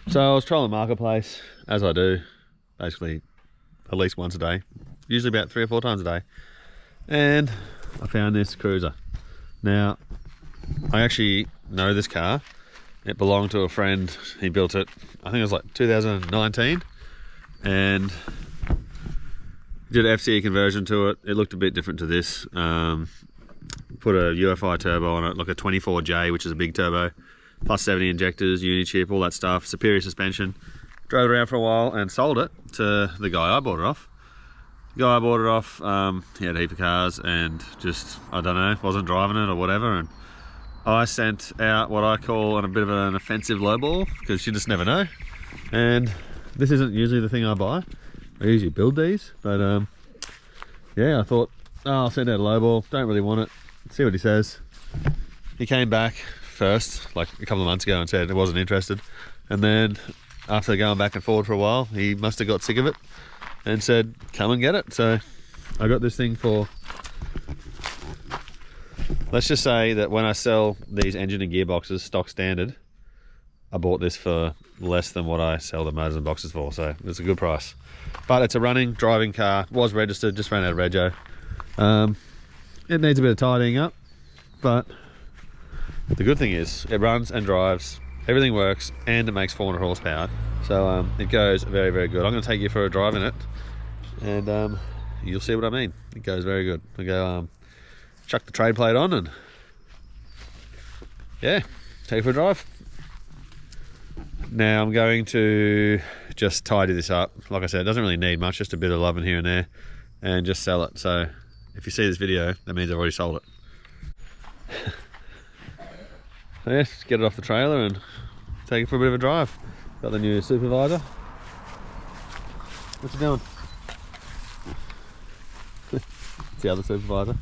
So I was trolling Marketplace, as I do, basically at least once a day, usually about 3 or 4 times a day, and I found this cruiser. Now, I actually know this car. It belonged to a friend. He built it, I think it was like 2019, and did an FCE conversion to it. It looked a bit different to this. Put a UFI turbo on it, like a 24J, which is a big turbo, plus 70 injectors, uni chip, all that stuff, superior suspension. Drove it around for a while and sold it to the guy I bought it off. The guy I bought it off, he had a heap of cars and just, I don't know, wasn't driving it or whatever, and I sent out what I call a bit of an offensive lowball, because you just never know. And this isn't usually the thing I buy. I usually build these, but yeah, I thought, oh, I'll send out a lowball, don't really want it, see what he says. He came back first, like a couple of months ago, and said he wasn't interested. And then after going back and forward for a while, he must have got sick of it and said, come and get it. So I got this thing for, let's just say that when I sell these engine and gearboxes stock standard, I bought this for less than what I sell the motors and boxes for, so it's a good price. But it's a running, driving car, was registered, just ran out of rego. It needs a bit of tidying up, but the good thing is it runs and drives, everything works, and it makes 400 horsepower. So it goes very, very good. I'm going to take you for a drive in it, and you'll see what I mean. It goes very good. I go chuck the trade plate on and yeah, take you for a drive. Now I'm going to just tidy this up. Like I said, it doesn't really need much, just a bit of loving here and there, and just sell it. So if you see this video, that means I've already sold it. So yeah, just get it off the trailer and take it for a bit of a drive. Got the new supervisor. What's he doing? It's the other supervisor.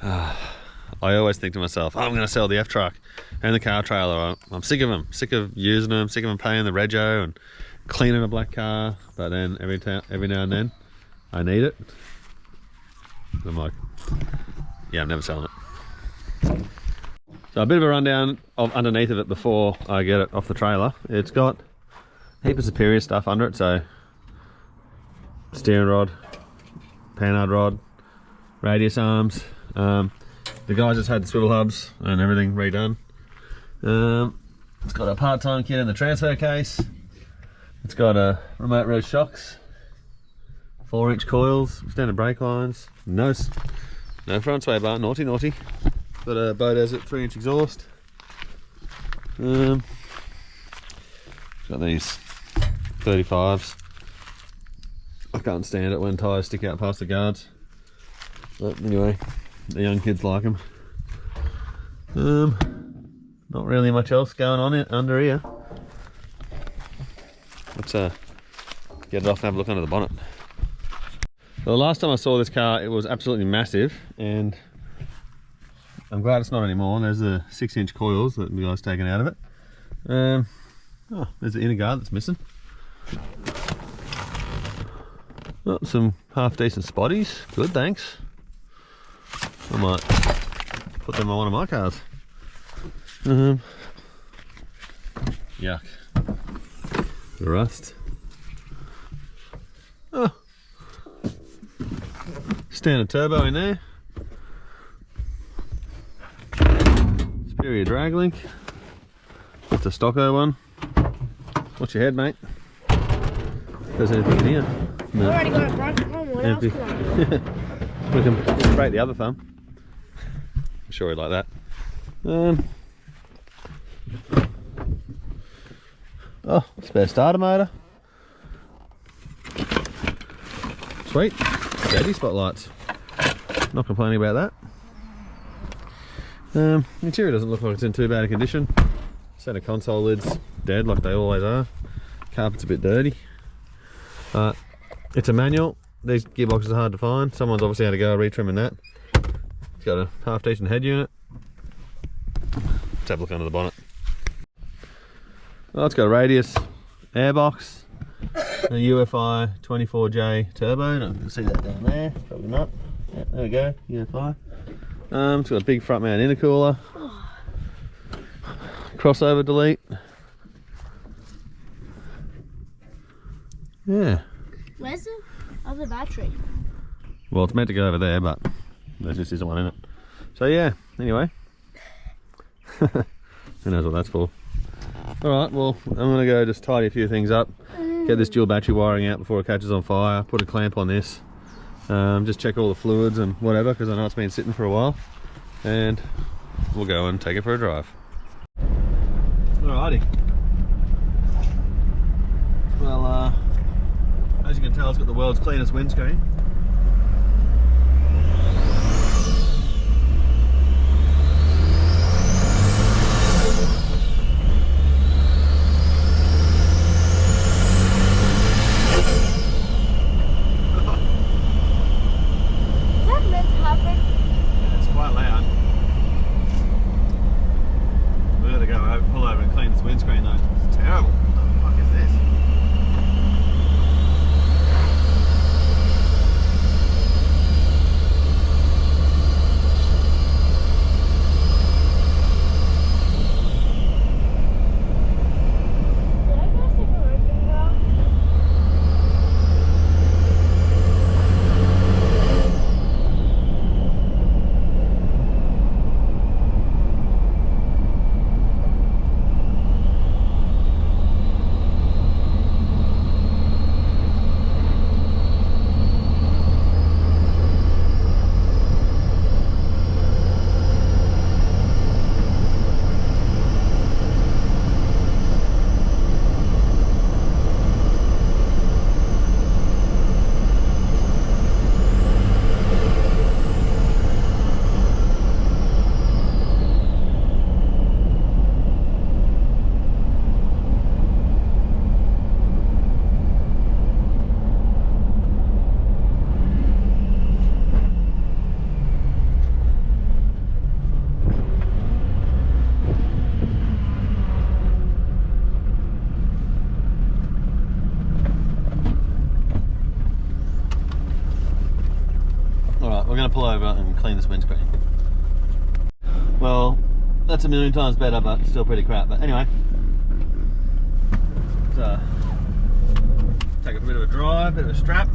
I always think to myself, oh, I'm going to sell the F-truck and the car trailer. I'm sick of them, sick of using them, sick of them paying the rego and cleaning a black car. But then every now and then I need it. I'm like, yeah, I'm never selling it. So a bit of a rundown of underneath of it before I get it off the trailer. It's got a heap of superior stuff under it, so steering rod, panhard rod, radius arms. The guys just had the swivel hubs and everything redone. It's got a part-time kit in the transfer case. It's got a remote road shocks, 4-inch coils, standard brake lines, no front sway bar, naughty. Got a Bow Desert 3-inch exhaust. Got these 35s. I can't stand it when tyres stick out past the guards. But anyway, the young kids like them. Not really much else going on under here. Let's get it off and have a look under the bonnet. So the last time I saw this car, it was absolutely massive, and I'm glad it's not anymore. There's the 6-inch coils that the guy's taken out of it. Oh, there's the inner guard that's missing. Oh, some half decent spotties. Good, thanks. I might put them on one of my cars. Yuck. The rust. Oh. Standard turbo in there. Superior drag link. It's a stocko one. Watch your head, mate. There's anything in here. No. I already got it broken home. What else can I do? We can break the other thumb. I'm sure he'd like that. Oh, spare starter motor. Sweet. LED spotlights. Not complaining about that. Interior doesn't look like it's in too bad a condition. Center console lids dead like they always are. Carpet's a bit dirty. It's a manual. These gearboxes are hard to find. Someone's obviously had to go retrimming that. It's got a half decent head unit. Let's have a look under the bonnet. Oh, it's got a radius airbox, a UFI 24J turbo. You can see that down there. Probably not. Yeah, there we go. UFI. It's got a big front mount intercooler. Crossover delete. Yeah. Where's the other battery? Well, it's meant to go over there, but there just isn't one in it. So yeah, anyway. Who knows what that's for. Alright, well, I'm going to go just tidy a few things up. Get this dual battery wiring out before it catches on fire. Put a clamp on this. Just check all the fluids and whatever, because I know it's been sitting for a while. And we'll go and take it for a drive. Alrighty. Well, as you can tell, it's got the world's cleanest windscreen. We're going to pull over and clean this windscreen. Well, that's a million times better, but still pretty crap. But anyway, so take a bit of a drive, bit of a strap.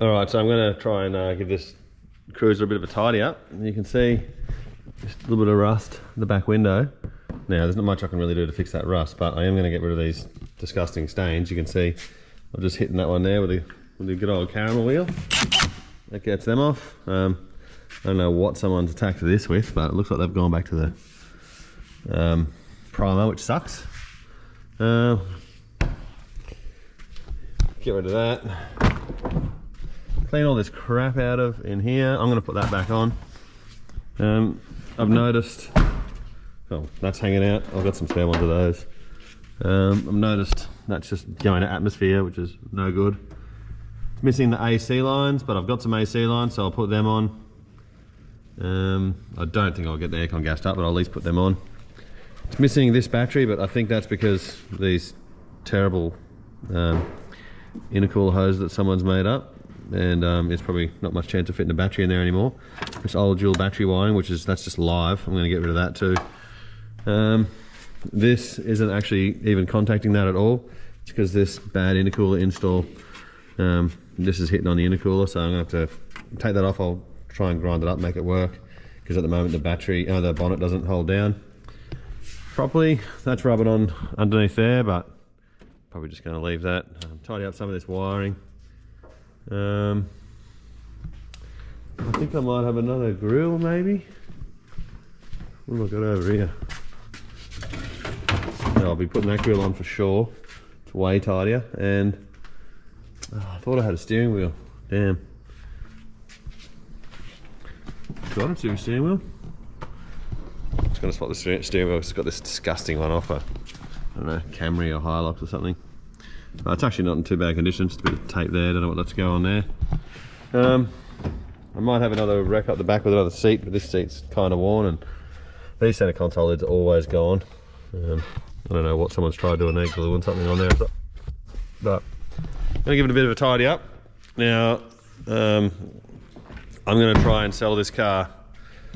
Alright, so I'm going to try and give this cruiser a bit of a tidy up. You can see just a little bit of rust in the back window. Now, there's not much I can really do to fix that rust, but I am going to get rid of these disgusting stains. You can see I'm just hitting that one there with the good old caramel wheel. That gets them off. I don't know what someone's attacked this with, but it looks like they've gone back to the primer, which sucks. Get rid of that. Clean all this crap out of in here. I'm going to put that back on. I've noticed, oh, that's hanging out. I've got some spare ones of those. I've noticed that's just going to atmosphere, which is no good. It's missing the AC lines, but I've got some AC lines, so I'll put them on. I don't think I'll get the aircon gassed up, but I'll at least put them on. It's missing this battery, but I think that's because these terrible intercooler hose that someone's made up, and it's probably not much chance of fitting a battery in there anymore. This old dual battery wiring, that's just live. I'm going to get rid of that too. This isn't actually even contacting that at all. It's because this bad intercooler install, this is hitting on the intercooler, so I'm going to have to take that off. I'll try and grind it up, make it work, because at the moment the bonnet doesn't hold down properly. That's rubbing on underneath there, but probably just going to leave that. Tidy up some of this wiring. I think I might have another grill maybe. What have I got over here? I'll be putting that grill on for sure. It's way tidier. And I thought I had a steering wheel. Damn. Got a steering wheel. Just gonna spot the steering wheel. It's got this disgusting one off I don't know, Camry or Hilux or something. It's actually not in too bad condition, just a bit of tape there, don't know what's going on there. I might have another wreck up the back with another seat, but this seat's kind of worn, and these centre console lids are always gone. I don't know what someone's tried doing there, gluing something on there, but I'm going to give it a bit of a tidy up. Now, I'm going to try and sell this car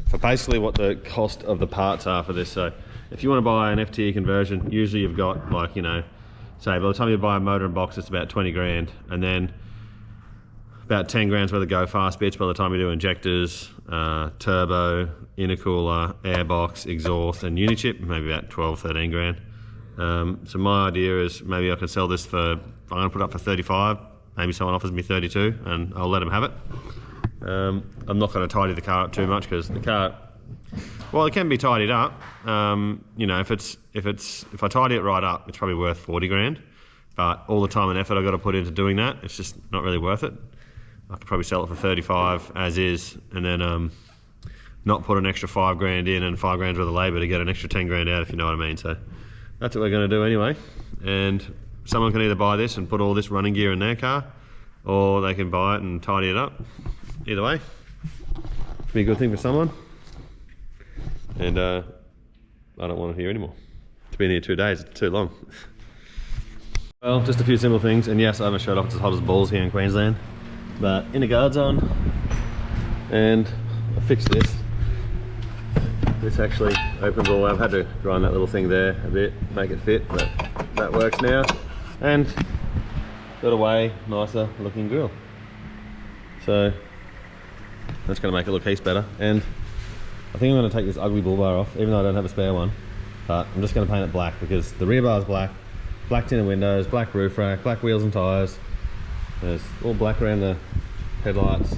for basically what the cost of the parts are for this. So if you want to buy an FTE conversion, usually you've got, like, you know, say by the time you buy a motor and box, it's about 20 grand, and then about 10 grand's worth of go fast bits by the time you do injectors, turbo, intercooler, airbox, exhaust, and unichip, maybe about 12, 13 grand. So my idea is maybe I can sell this for, I'm going to put it up for 35, maybe someone offers me 32, and I'll let them have it. I'm not going to tidy the car up too much, because the car, well, it can be tidied up. You know, if I tidy it right up, it's probably worth 40 grand. But all the time and effort I've got to put into doing that, it's just not really worth it. I could probably sell it for 35 as is, and then not put an extra 5 grand in and 5 grand's worth of labour to get an extra 10 grand out, if you know what I mean. So that's what we're going to do anyway. And someone can either buy this and put all this running gear in their car, or they can buy it and tidy it up. Either way, it'll be a good thing for someone. And I don't want it here anymore. It's been here 2 days, it's too long. Well, just a few simple things, and yes, I have a shirt off, it's as hot as balls here in Queensland. But inner guard's on, and I fixed this. This actually opens all the way. I've had to grind that little thing there a bit, make it fit, but that works now. And got a way nicer looking grill. So that's going to make it look heaps better. And I think I'm going to take this ugly bull bar off, even though I don't have a spare one. But I'm just going to paint it black, because the rear bar is black, black tinted windows, black roof rack, black wheels and tyres. There's all black around the headlights,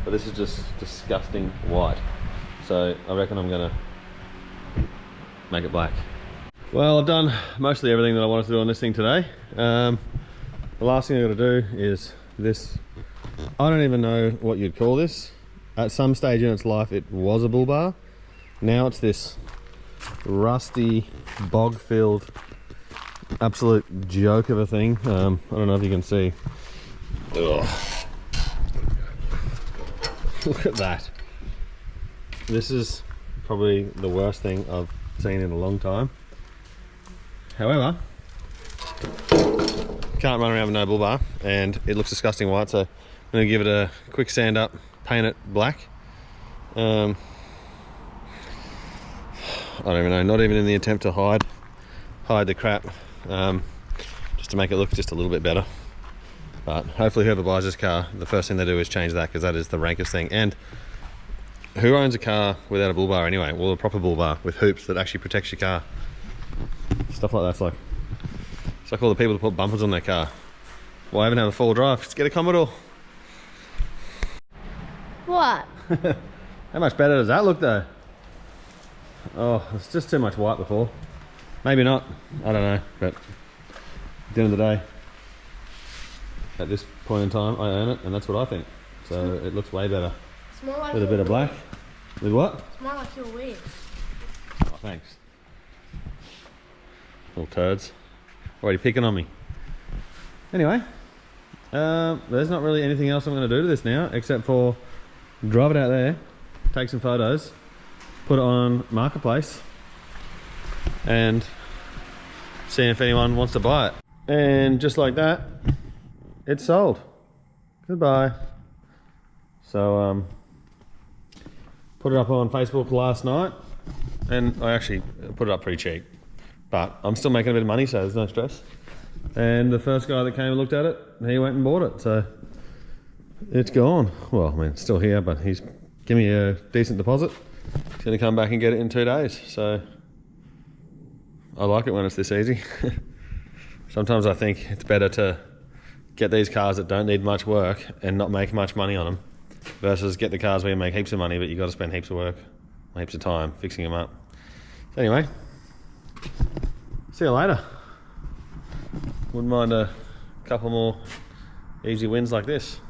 but this is just disgusting white. So I reckon I'm gonna make it black. Well, I've done mostly everything that I wanted to do on this thing today. The last thing I've got to do is this. I don't even know what you'd call this. At some stage in its life it was a bull bar. Now it's this rusty, bog-filled, absolute joke of a thing. I don't know if you can see. Ugh. Look at that. This is probably the worst thing I've seen in a long time. However, can't run around with no bull bar, and it looks disgusting white, so I'm going to give it a quick sand up, paint it black. I don't even know, not even in the attempt to hide the crap, just to make it look just a little bit better. But hopefully whoever buys this car, the first thing they do is change that, because that is the rankest thing. And who owns a car without a bull bar anyway? Well, a proper bull bar with hoops that actually protects your car. Stuff like that's like, it's like all the people that put bumpers on their car. Why even have a four-wheel drive? Just get a Commodore. What? How much better does that look though? Oh, it's just too much white before. Maybe not, I don't know, but at the end of the day, at this point in time, I own it, and that's what I think. So it looks way better. It's more like With a bit of black. With what? It's more like your wig. Oh, thanks. Little turds. Already picking on me. Anyway, there's not really anything else I'm going to do to this now, except for drive it out there, take some photos, put it on Marketplace, and see if anyone wants to buy it. And just like that, it's sold. Goodbye. So put it up on Facebook last night, and I actually put it up pretty cheap, but I'm still making a bit of money, so there's no stress. And the first guy that came and looked at it, he went and bought it, so it's gone. Well, I mean, it's still here, but he's given me a decent deposit. He's going to come back and get it in 2 days, so I like it when it's this easy. Sometimes I think it's better to get these cars that don't need much work and not make much money on them, versus get the cars where you make heaps of money but you've got to spend heaps of work, heaps of time fixing them up. So anyway, see you later. Wouldn't mind a couple more easy wins like this.